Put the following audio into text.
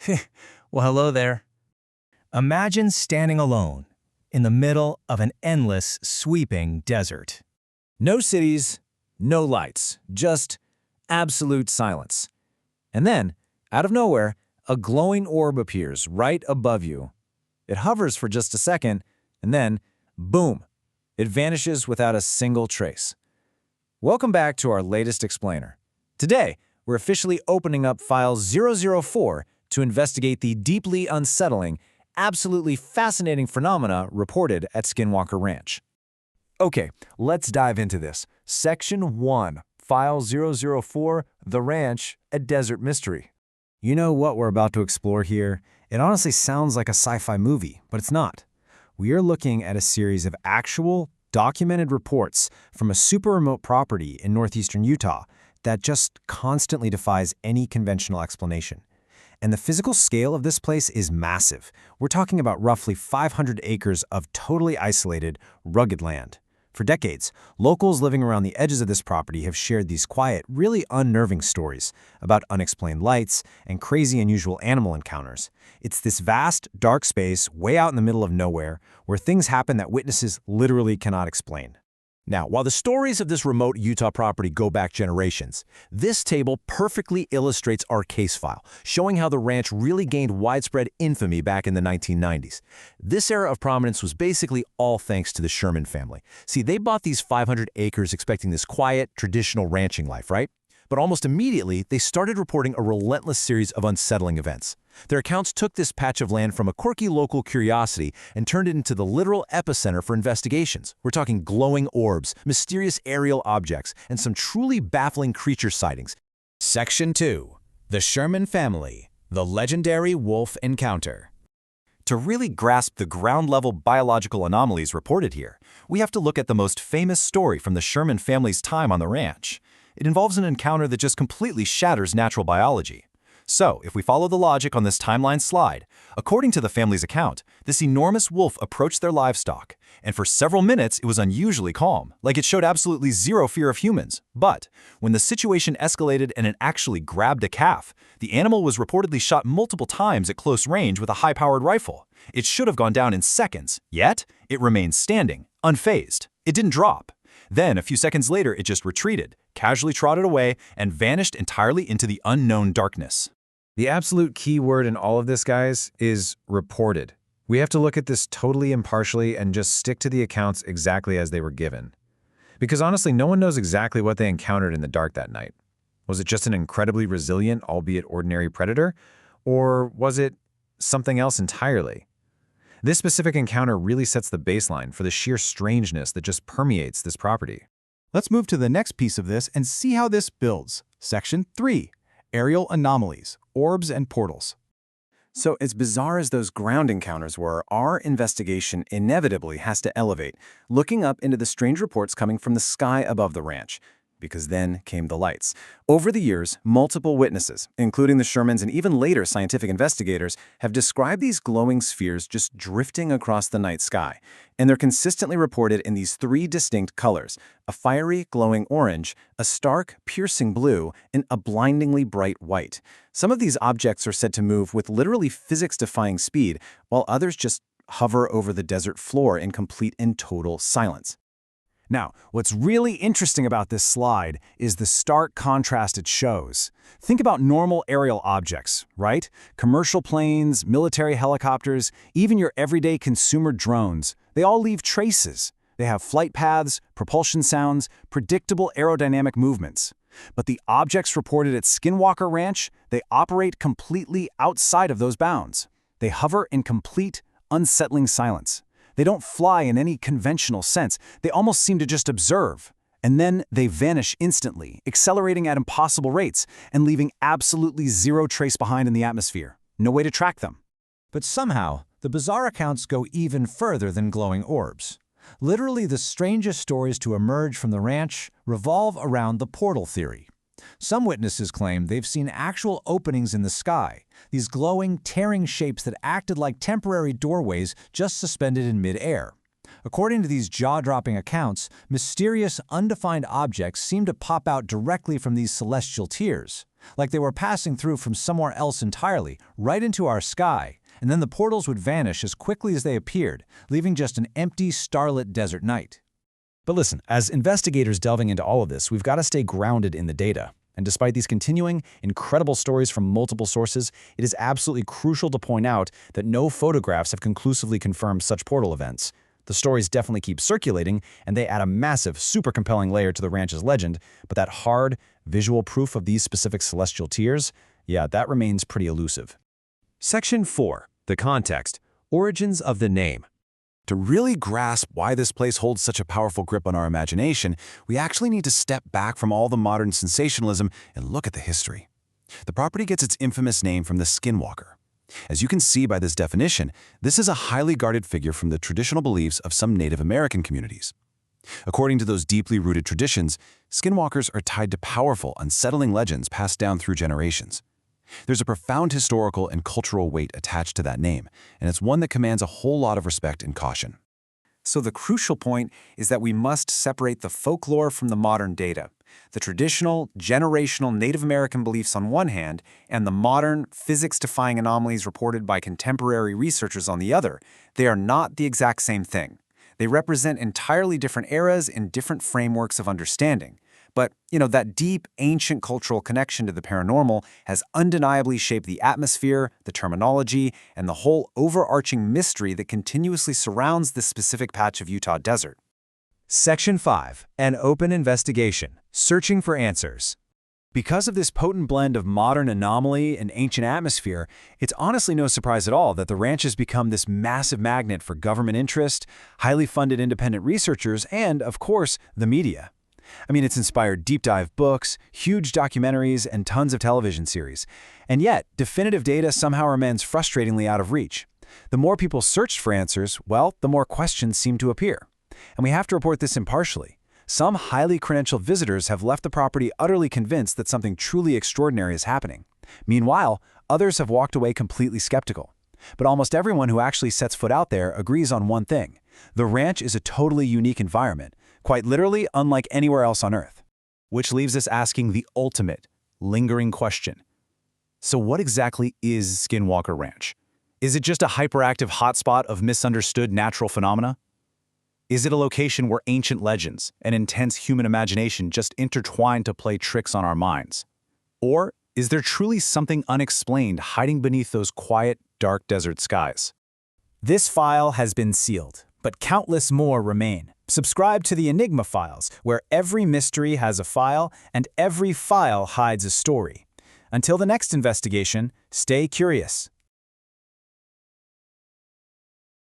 Well, hello there. Imagine standing alone in the middle of an endless, sweeping desert. No cities, no lights, just absolute silence. And then, out of nowhere, a glowing orb appears right above you. It hovers for just a second, and then, boom, it vanishes without a single trace. Welcome back to our latest explainer. Today, we're officially opening up File 004 to investigate the deeply unsettling, absolutely fascinating phenomena reported at Skinwalker Ranch. Okay, let's dive into this. Section 1, File 004, The Ranch, a Desert Mystery. You know what we're about to explore here? It honestly sounds like a sci-fi movie, but it's not. We are looking at a series of actual, documented reports from a super remote property in northeastern Utah that just constantly defies any conventional explanation. And the physical scale of this place is massive. We're talking about roughly 500 acres of totally isolated, rugged land. For decades, locals living around the edges of this property have shared these quiet, really unnerving stories about unexplained lights and crazy unusual animal encounters. It's this vast, dark space way out in the middle of nowhere where things happen that witnesses literally cannot explain. Now, while the stories of this remote Utah property go back generations, this table perfectly illustrates our case file, showing how the ranch really gained widespread infamy back in the 1990s. This era of prominence was basically all thanks to the Sherman family. See, they bought these 500 acres expecting this quiet, traditional ranching life, right? But almost immediately, they started reporting a relentless series of unsettling events. Their accounts took this patch of land from a quirky local curiosity and turned it into the literal epicenter for investigations. We're talking glowing orbs, mysterious aerial objects, and some truly baffling creature sightings. Section 2, The Sherman Family, The Legendary Wolf Encounter. To really grasp the ground-level biological anomalies reported here, we have to look at the most famous story from the Sherman family's time on the ranch. It involves an encounter that just completely shatters natural biology. So, if we follow the logic on this timeline slide, according to the family's account, this enormous wolf approached their livestock, and for several minutes it was unusually calm, like it showed absolutely zero fear of humans. But when the situation escalated and it actually grabbed a calf, the animal was reportedly shot multiple times at close range with a high-powered rifle. It should have gone down in seconds, yet it remained standing, unfazed. It didn't drop. Then, a few seconds later, it just retreated, casually trotted away, and vanished entirely into the unknown darkness. The absolute key word in all of this, guys, is reported. We have to look at this totally impartially and just stick to the accounts exactly as they were given. Because honestly, no one knows exactly what they encountered in the dark that night. Was it just an incredibly resilient, albeit ordinary predator? Or was it something else entirely? This specific encounter really sets the baseline for the sheer strangeness that just permeates this property. Let's move to the next piece of this and see how this builds. Section 3, Aerial Anomalies, Orbs and Portals. So as bizarre as those ground encounters were, our investigation inevitably has to elevate, looking up into the strange reports coming from the sky above the ranch. Because then came the lights. Over the years, multiple witnesses, including the Shermans and even later scientific investigators, have described these glowing spheres just drifting across the night sky. And they're consistently reported in these three distinct colors: a fiery, glowing orange, a stark, piercing blue, and a blindingly bright white. Some of these objects are said to move with literally physics-defying speed, while others just hover over the desert floor in complete and total silence. Now, what's really interesting about this slide is the stark contrast it shows. Think about normal aerial objects, right? Commercial planes, military helicopters, even your everyday consumer drones. They all leave traces. They have flight paths, propulsion sounds, predictable aerodynamic movements. But the objects reported at Skinwalker Ranch, they operate completely outside of those bounds. They hover in complete, unsettling silence. They don't fly in any conventional sense. They almost seem to just observe. And then they vanish instantly, accelerating at impossible rates and leaving absolutely zero trace behind in the atmosphere. No way to track them. But somehow, the bizarre accounts go even further than glowing orbs. Literally, the strangest stories to emerge from the ranch revolve around the portal theory. Some witnesses claim they've seen actual openings in the sky, these glowing, tearing shapes that acted like temporary doorways just suspended in mid-air. According to these jaw-dropping accounts, mysterious, undefined objects seem to pop out directly from these celestial tiers, like they were passing through from somewhere else entirely, right into our sky, and then the portals would vanish as quickly as they appeared, leaving just an empty, starlit desert night. But listen, as investigators delving into all of this, we've got to stay grounded in the data. And despite these continuing, incredible stories from multiple sources, it is absolutely crucial to point out that no photographs have conclusively confirmed such portal events. The stories definitely keep circulating, and they add a massive, super compelling layer to the ranch's legend, but that hard, visual proof of these specific celestial tiers, yeah, that remains pretty elusive. Section 4. The context. Origins of the name. To really grasp why this place holds such a powerful grip on our imagination, we actually need to step back from all the modern sensationalism and look at the history. The property gets its infamous name from the Skinwalker. As you can see by this definition, this is a highly guarded figure from the traditional beliefs of some Native American communities. According to those deeply rooted traditions, skinwalkers are tied to powerful, unsettling legends passed down through generations. There's a profound historical and cultural weight attached to that name, and it's one that commands a whole lot of respect and caution. So the crucial point is that we must separate the folklore from the modern data. The traditional, generational Native American beliefs on one hand, and the modern, physics-defying anomalies reported by contemporary researchers on the other, they are not the exact same thing. They represent entirely different eras and different frameworks of understanding. But, that deep, ancient cultural connection to the paranormal has undeniably shaped the atmosphere, the terminology, and the whole overarching mystery that continuously surrounds this specific patch of Utah desert. Section 5. An open investigation. Searching for answers. Because of this potent blend of modern anomaly and ancient atmosphere, it's honestly no surprise at all that the ranch has become this massive magnet for government interest, highly funded independent researchers, and, of course, the media. It's inspired deep dive books, huge documentaries, and tons of television series. And yet, definitive data somehow remains frustratingly out of reach. The more people searched for answers, the more questions seem to appear. And we have to report this impartially. Some highly credentialed visitors have left the property utterly convinced that something truly extraordinary is happening. Meanwhile, others have walked away completely skeptical. But almost everyone who actually sets foot out there agrees on one thing. The ranch is a totally unique environment, quite literally unlike anywhere else on Earth. Which leaves us asking the ultimate, lingering question. So what exactly is Skinwalker Ranch? Is it just a hyperactive hotspot of misunderstood natural phenomena? Is it a location where ancient legends and intense human imagination just intertwine to play tricks on our minds? Or is there truly something unexplained hiding beneath those quiet, dark desert skies? This file has been sealed, but countless more remain. Subscribe to the Enigma files, where every mystery has a file and every file hides a story. Until the next investigation, stay curious.